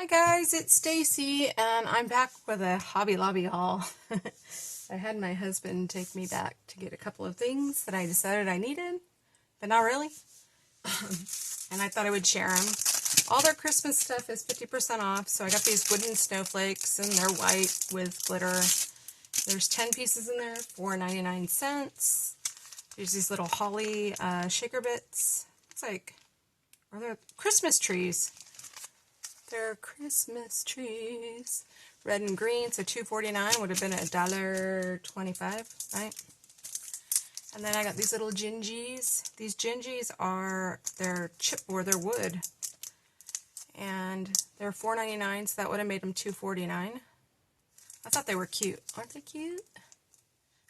Hi guys, it's Stacy and I'm back with a Hobby Lobby haul. I had my husband take me back to get a couple of things that I decided I needed, but not really. And I thought I would share them. All their Christmas stuff is 50% off, so I got these wooden snowflakes and they're white with glitter. There's 10 pieces in there for 99¢. There's these little holly shaker bits. It's like, are they Christmas trees? They're Christmas trees. Red and green, so $2.49 would have been $1.25, right? And then I got these little gingies. These gingies are, they're they're wood. And they're $4.99, so that would have made them $2.49. I thought they were cute. Aren't they cute?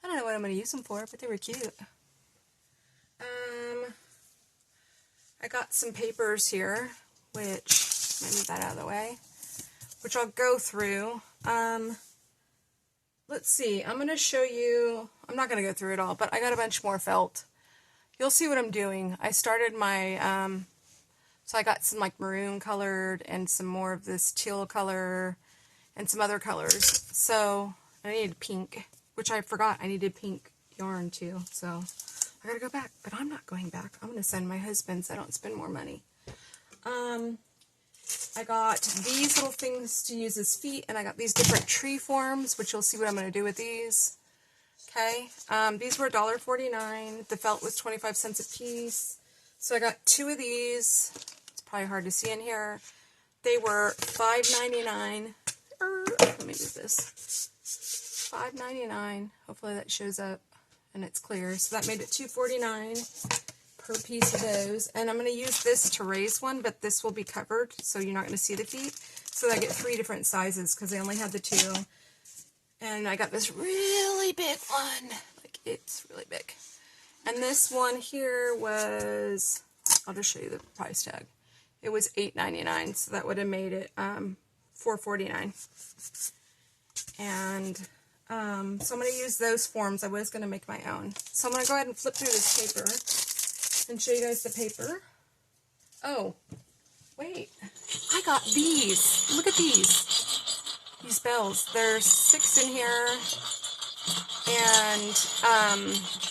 I don't know what I'm going to use them for, but they were cute. I got some papers here, which, let me move that out of the way, which I'll go through. Let's see, I'm going to show you, I'm not going to go through it all, but I got a bunch more felt. You'll see what I'm doing. I started my, so I got some like maroon colored and some more of this teal color and some other colors. So I needed pink, which I forgot I needed pink yarn too. So I gotta go back, but I'm not going back. I'm gonna send my husband so I don't spend more money. I got these little things to use as feet, and I got these different tree forms, which you'll see what I'm going to do with these. Okay, these were $1.49. The felt was 25 cents a piece. So I got two of these. It's probably hard to see in here. They were $5.99. Let me do this. $5.99. Hopefully that shows up and it's clear. So that made it $2.49 per piece of those. And I'm going to use this to raise one, but this will be covered, so you're not going to see the feet. So I get 3 different sizes because I only had the 2. And I got this really big one. Like, it's really big. And this one here was, I'll just show you the price tag. It was $8.99, so that would have made it $4.49. And so I'm going to use those forms. I was going to make my own. So I'm going to go ahead and flip through this paper and show you guys the paper. Oh, wait. I got these. Look at these. These bells. There's 6 in here. And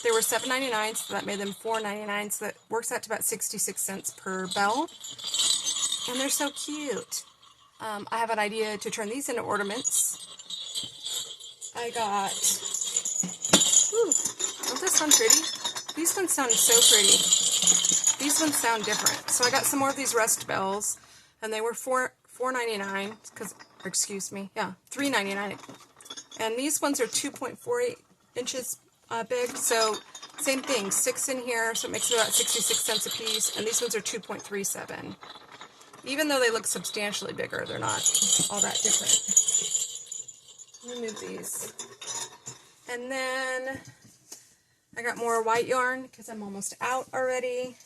they were $7.99, so that made them $4.99. So that works out to about 66 cents per bell. And they're so cute. I have an idea to turn these into ornaments. I got, ooh, don't this sound pretty? These ones sound so pretty. These ones sound different. So I got some more of these rust bells, and they were $4.99, because, excuse me, yeah, $3.99. And these ones are 2.48 inches big, so same thing, 6 in here, so it makes it about 66 cents a piece, and these ones are 2.37. Even though they look substantially bigger, they're not all that different. Let me move these. And then I got more white yarn because I'm almost out already.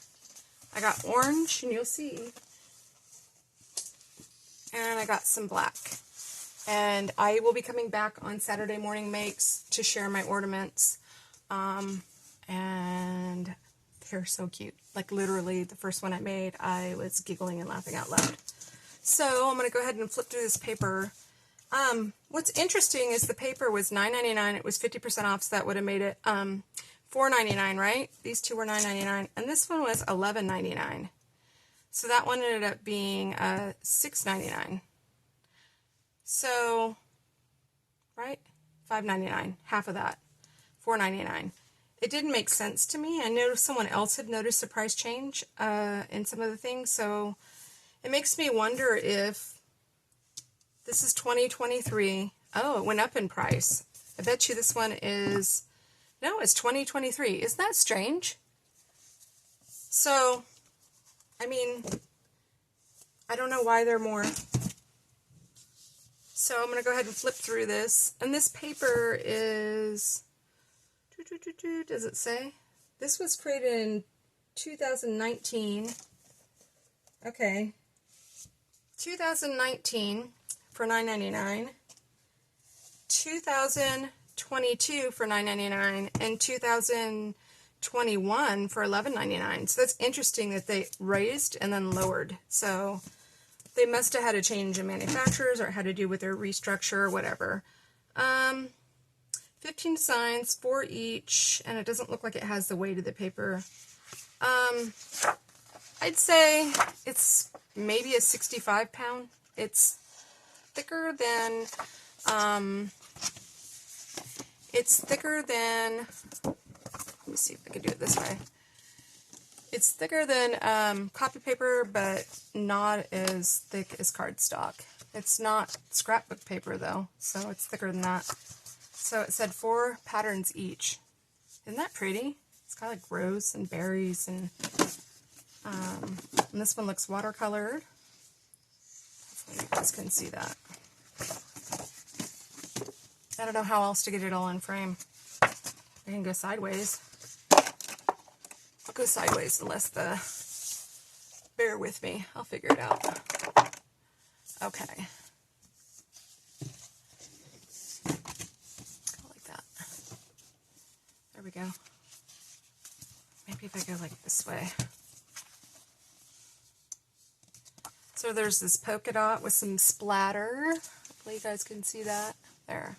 I got orange, and you'll see. And I got some black. And I will be coming back on Saturday Morning Makes to share my ornaments. And they're so cute. Like, literally, the first one I made, I was giggling and laughing out loud. So I'm going to go ahead and flip through this paper. What's interesting is the paper was $9.99. It was 50% off, so that would have made it $4.99, right? These two were $9.99, and this one was $11.99. So that one ended up being $6.99. So, right? $5.99, half of that, $4.99. It didn't make sense to me. I noticed someone else had noticed a price change in some of the things, so it makes me wonder if this is 2023. Oh, it went up in price. I bet you this one is, no, it's 2023. Isn't that strange? So, I mean, I don't know why they're more. So I'm going to go ahead and flip through this. And this paper is, does it say? This was created in 2019. Okay. 2019 for $9.99. 2022 for $9.99. And 2021 for $11.99. So that's interesting that they raised and then lowered. So They must have had a change in manufacturers, or it had to do with their restructure or whatever. 15 designs, 4 each, and it doesn't look like it has the weight of the paper. I'd say it's maybe a 65 pound. It's thicker than, let me see if I can do it this way. It's thicker than copy paper, but not as thick as cardstock. It's not scrapbook paper though, so it's thicker than that. So it said 4 patterns each. Isn't that pretty? It's got like rose and berries, and this one looks watercolored. Hopefully you guys can see that. I don't know how else to get it all in frame. I can go sideways. I'll go sideways unless bear with me. I'll figure it out. Okay. Go like that. There we go. Maybe if I go like this way. So there's this polka dot with some splatter. Hopefully you guys can see that. There.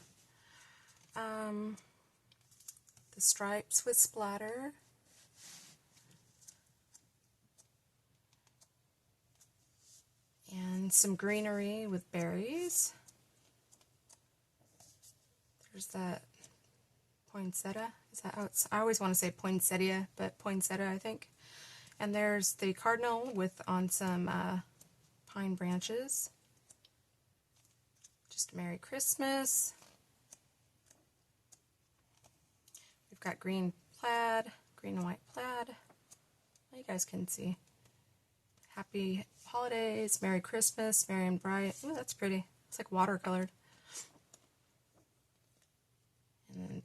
The stripes with splatter. And some greenery with berries. There's that poinsettia. Is that how it's? I always want to say poinsettia, but poinsettia, I think. And there's the cardinal on some pine branches. Just Merry Christmas. We've got green plaid, green and white plaid. You guys can see. Happy Holidays, Merry Christmas, Merry and Bright. Ooh, that's pretty. It's like watercolored. And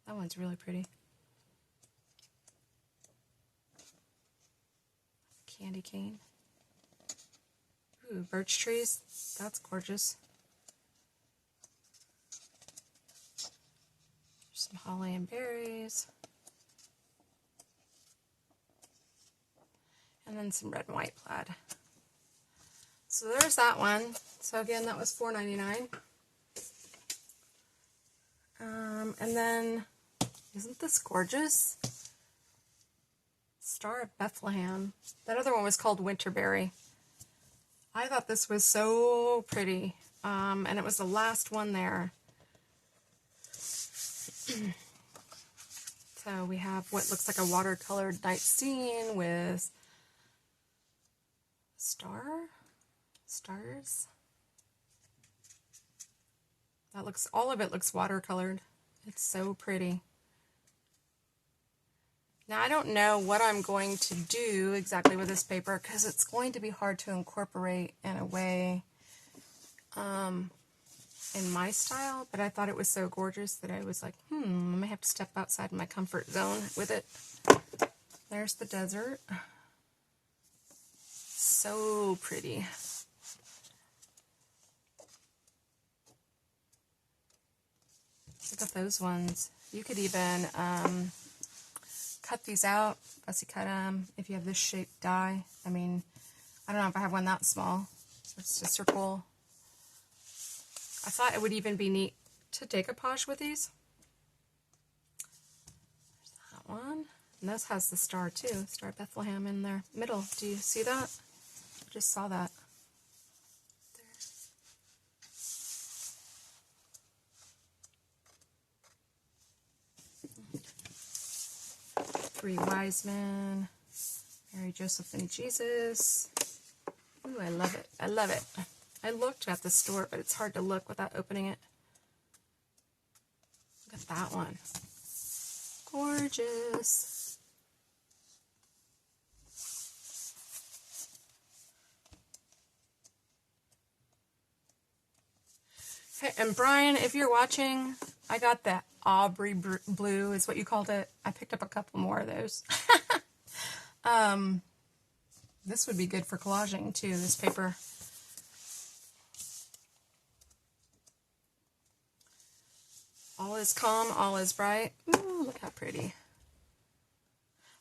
that one's really pretty. Candy cane. Ooh, birch trees. That's gorgeous. There's some holly and berries. And then some red and white plaid. So there's that one. So again, that was $4.99. And then, isn't this gorgeous? Star of Bethlehem. That other one was called Winterberry. I thought this was so pretty. And it was the last one there. So we have what looks like a watercolored night scene with stars. All of it looks watercolored. It's so pretty. Now I don't know what I'm going to do exactly with this paper because it's going to be hard to incorporate in a way in my style, but I thought it was so gorgeous that I was like, I may have to step outside my comfort zone with it. There's the desert. So pretty. Look at those ones. You could even cut these out, fussy cut them, if you have this shaped die. I mean, I don't know if I have one that small. It's a circle. I thought it would even be neat to decoupage with these. There's that one. And this has the star too, Star of Bethlehem in their middle. Do you see that? I just saw that. There. 3 wise men, Mary, Joseph, and Jesus. Ooh, I love it. I love it. I looked at the store, but it's hard to look without opening it. Look at that one. Gorgeous. Hey, and Brian, if you're watching, I got that Aubrey blue is what you called it. I picked up a couple more of those. This would be good for collaging too, this paper. All is calm, all is bright. Ooh, look how pretty.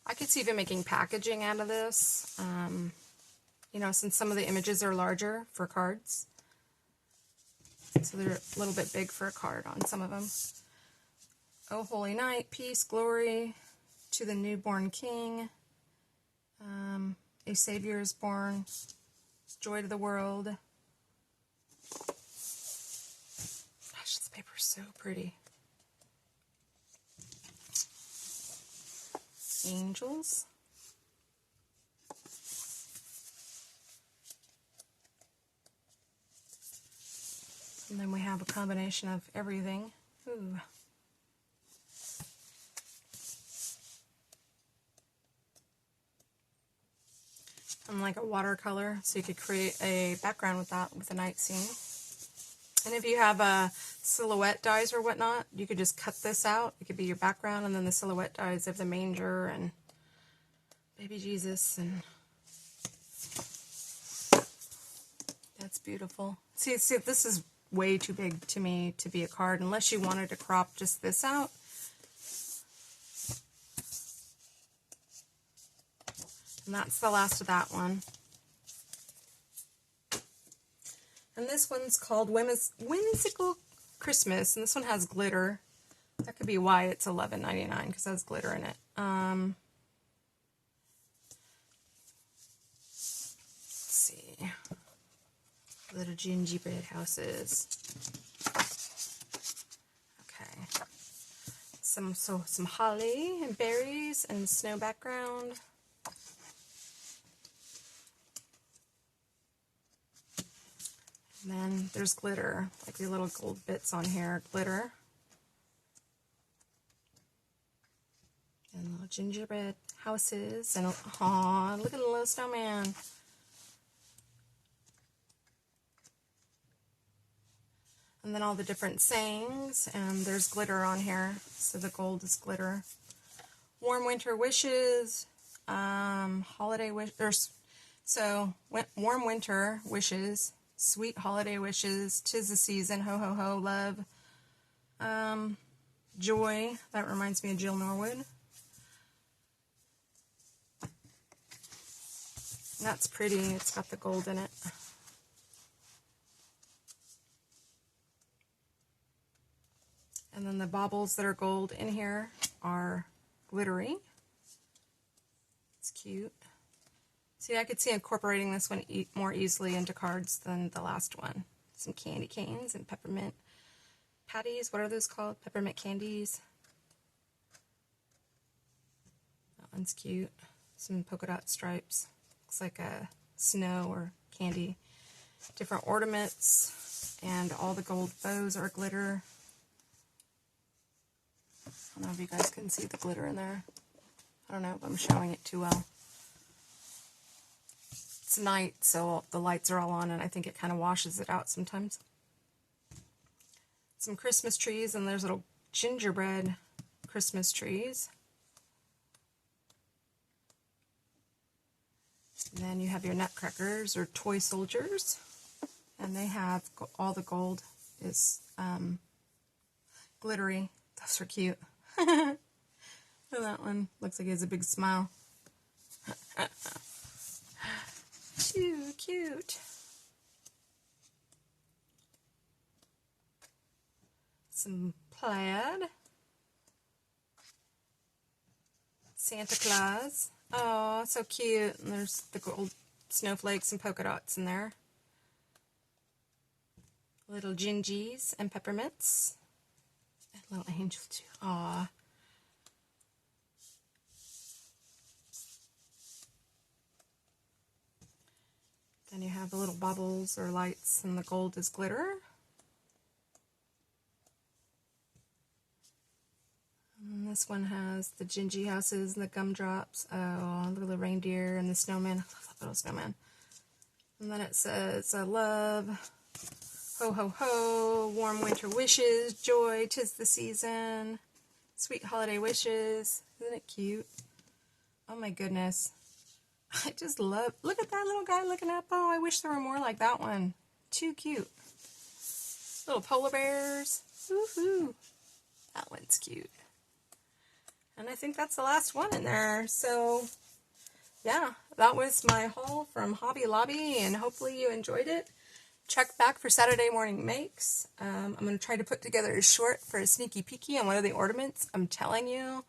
I could see even making packaging out of this, you know, since some of the images are larger for cards. So they're a little bit big for a card on some of them. Oh, holy night, peace, glory to the newborn king. A savior is born. Joy to the world. Gosh, this paper is so pretty. Angels. And then we have a combination of everything. Ooh. And like a watercolor, so you could create a background with that, with a night scene. And if you have a silhouette dies or whatnot, you could just cut this out. It could be your background, and then the silhouette dies of the manger and baby Jesus, and that's beautiful. See, this is way too big to me to be a card, unless you wanted to crop just this out. And that's the last of that one. And this one's called Whimsical Christmas, and this one has glitter. That could be why it's $11.99, because it has glitter in it. Let's see. Little gingerbread houses. Okay. Some holly and berries and snow background. And then there's glitter, like the little gold bits on here, glitter. And little gingerbread houses, and aw, look at the little snowman. And then all the different sayings, and there's glitter on here, so the gold is glitter. Warm winter wishes, holiday wish, warm winter wishes, sweet holiday wishes, 'tis the season, ho ho ho, love, joy, that reminds me of Jill Norwood. And that's pretty, it's got the gold in it. And then the baubles that are gold in here are glittery. It's cute. See, I could see incorporating this one more easily into cards than the last one. Some candy canes and peppermint patties. What are those called? Peppermint candies. That one's cute. Some polka dot stripes. Looks like a snow or candy. Different ornaments. And all the gold bows are glitter. I don't know if you guys can see the glitter in there. I don't know if I'm showing it too well. It's night, so the lights are all on, and I think it kind of washes it out sometimes. Some Christmas trees, and there's little gingerbread Christmas trees. And then you have your nutcrackers, or toy soldiers, and they have all the gold is glittery. Those are cute. And that one looks like he has a big smile. Too cute. Some plaid. Santa Claus. Oh, so cute. And there's the gold snowflakes and polka dots in there. Little gingies and peppermints. And little angels too. Aw. Then you have the little bubbles or lights, and the gold is glitter. And this one has the gingy houses and the gumdrops. Oh, look at the reindeer and the snowman. I love that little snowman. And then it says, love, ho ho ho, warm winter wishes, joy, 'tis the season, sweet holiday wishes. Isn't it cute? Oh my goodness. I just love, look at that little guy looking up. Oh, I wish there were more like that one. Too cute. Little polar bears. Woohoo. That one's cute. And I think that's the last one in there. So yeah, that was my haul from Hobby Lobby, and hopefully you enjoyed it. Check back for Saturday morning makes. I'm going to try to put together a short for a sneaky peeky on one of the ornaments. I'm telling you,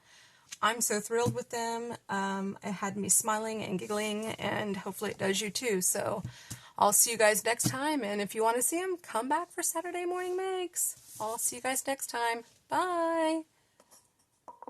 I'm so thrilled with them. It had me smiling and giggling, and hopefully it does you too. So I'll see you guys next time, and if you want to see them, come back for Saturday morning makes. I'll see you guys next time. Bye!